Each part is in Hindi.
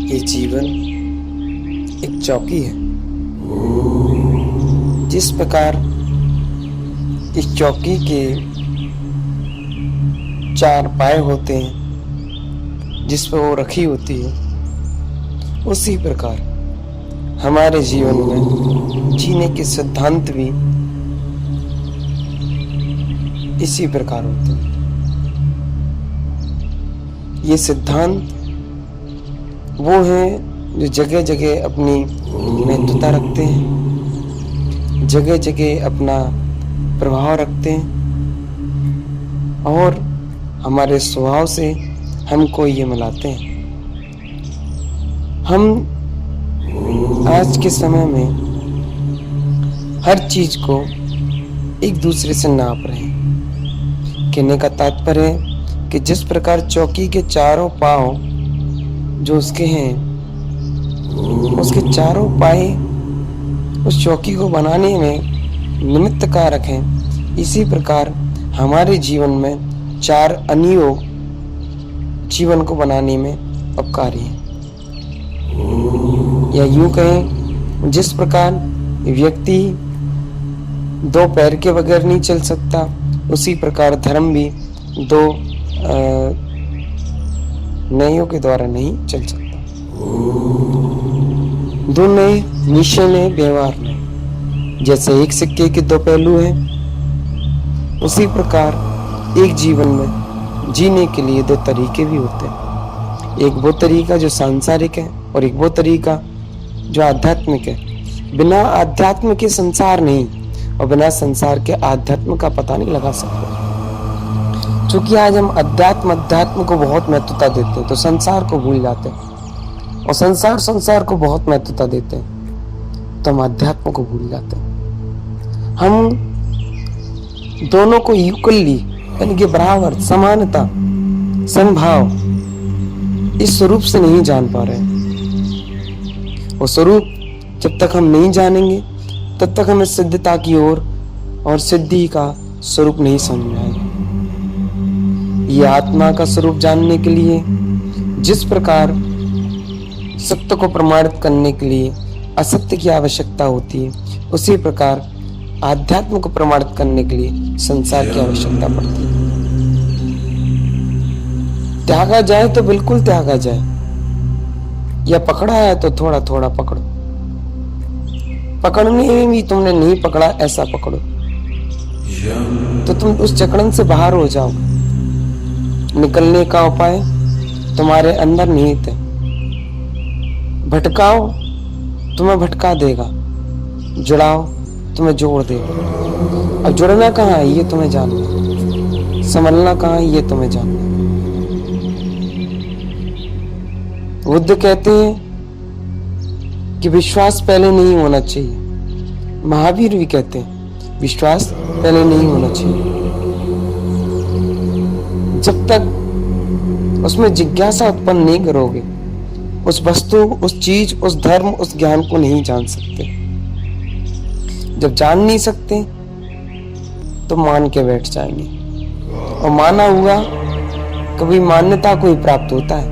ये जीवन एक चौकी है। जिस प्रकार इस चौकी के चार पाए होते हैं जिस पर वो रखी होती है, उसी प्रकार हमारे जीवन में जीने के सिद्धांत भी इसी प्रकार होते हैं। ये सिद्धांत वो हैं जो जगह जगह अपनी महत्वता रखते हैं, जगह जगह अपना प्रभाव रखते हैं और हमारे स्वभाव से हमको ये मिलाते हैं। हम आज के समय में हर चीज को एक दूसरे से नाप रहे हैं। कहने का तात्पर्य है कि जिस प्रकार चौकी के चारों पांव जो उसके हैं, उसके चारों पाए उस चौकी को बनाने में निमित्त कारक हैं, इसी प्रकार हमारे जीवन में चार अनियोग जीवन को बनाने में उपकारी हैं। या यूं कहें, जिस प्रकार व्यक्ति दो पैर के बगैर नहीं चल सकता, उसी प्रकार धर्म भी दो नयों के द्वारा नहीं चल सकता। दो नए निश्चय में व्यवहार में, जैसे एक सिक्के के दो पहलू हैं, उसी प्रकार एक जीवन में जीने के लिए दो तरीके भी होते हैं। एक वो तरीका जो सांसारिक है और एक वो तरीका जो आध्यात्मिक है। बिना आध्यात्म के संसार नहीं और बिना संसार के आध्यात्म का पता नहीं लगा सकते। क्योंकि आज हम अध्यात्म को बहुत महत्वता देते हैं तो संसार को भूल जाते हैं, और संसार को बहुत महत्वता देते हैं तो हम अध्यात्म को भूल जाते हैं। हम दोनों को इक्वली यानी कि बराबर, समानता, समभाव इस स्वरूप से नहीं जान पा रहे हैं। वो स्वरूप जब तक हम नहीं जानेंगे तब तक हमें सिद्धता की ओर और सिद्धि का स्वरूप नहीं समझ में आएगा। ये आत्मा का स्वरूप जानने के लिए जिस प्रकार सत्य को प्रमाणित करने के लिए असत्य की आवश्यकता होती है, उसी प्रकार आध्यात्म को प्रमाणित करने के लिए संसार की आवश्यकता पड़ती है। त्यागा जाए तो बिल्कुल त्यागा जाए, या पकड़ा है तो थोड़ा थोड़ा पकड़ो। पकड़ने में भी तुमने नहीं पकड़ा ऐसा पकड़ो तो तुम उस जकड़न से बाहर हो जाओ। निकलने का उपाय तुम्हारे अंदर निहित है। भटकाओ तुम्हें भटका देगा, जुड़ाओ तुम्हें जोड़ देगा। अब जुड़ना कहाँ है ये तुम्हें जानना, संभलना कहाँ है ये तुम्हें जानना। बुद्ध कहते हैं कि विश्वास पहले नहीं होना चाहिए। महावीर भी कहते हैं विश्वास पहले नहीं होना चाहिए। जब तक उसमें जिज्ञासा उत्पन्न नहीं करोगे, उस वस्तु, उस चीज, उस धर्म, उस ज्ञान को नहीं जान सकते। जब जान नहीं सकते तो मान के बैठ जाएंगे, और माना हुआ कभी मान्यता को ही प्राप्त होता है,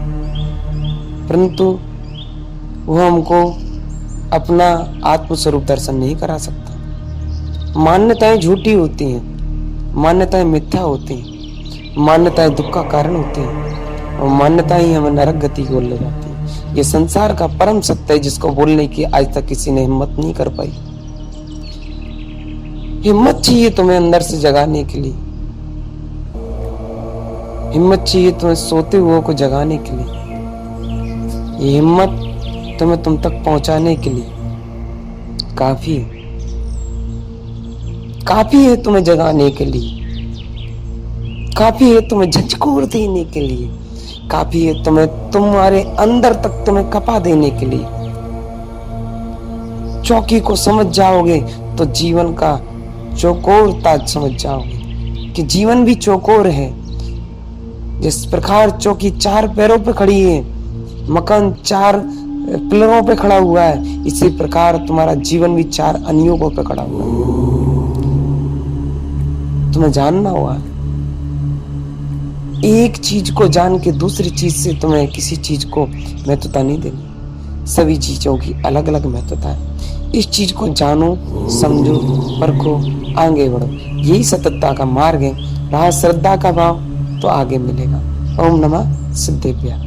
परंतु वो हमको अपना आत्मस्वरूप दर्शन नहीं करा सकता। मान्यताएं झूठी होती हैं, मान्यताएं मिथ्या होती हैं, मान्यताएं दुख का कारण होती हैं, और मान्यताएं ही हमें नरक गति की ओर ले जाती हैं। ये संसार का परम सत्य है जिसको बोलने की आज तक किसी ने हिम्मत नहीं कर पाई। हिम्मत चाहिए तुम्हें अंदर से जगाने के लिए, हिम्मत चाहिए तुम्हें सोते हुए को जगाने के लिए, ये हिम्मत तुम्हें तुम तक पहुंचाने के लिए काफी है। काफी है तुम्हें जगाने के लिए, काफी है तुम्हें झंझकोर देने के लिए, काफी है तुम्हें तुम्हारे अंदर तक तुम्हें कपा देने के लिए। चौकी को समझ जाओगे तो जीवन का चौकोरता समझ जाओगे कि जीवन भी चौकोर है। जिस प्रकार चौकी चार पैरों पे खड़ी है, मकान चार पिलरों पे खड़ा हुआ है, इसी प्रकार तुम्हारा जीवन भी चार अनियोगों पे खड़ा हुआ है। तुम्हें जानना हुआ एक चीज को जान के दूसरी चीज से तुम्हें किसी चीज को महत्वता नहीं देनी। सभी चीजों की अलग अलग महत्वता है। इस चीज को जानो, समझो, परखो, आगे बढ़ो। यही सततता का मार्ग है। रहा श्रद्धा का भाव तो आगे मिलेगा। ओम नमः सिद्धेभ्यः।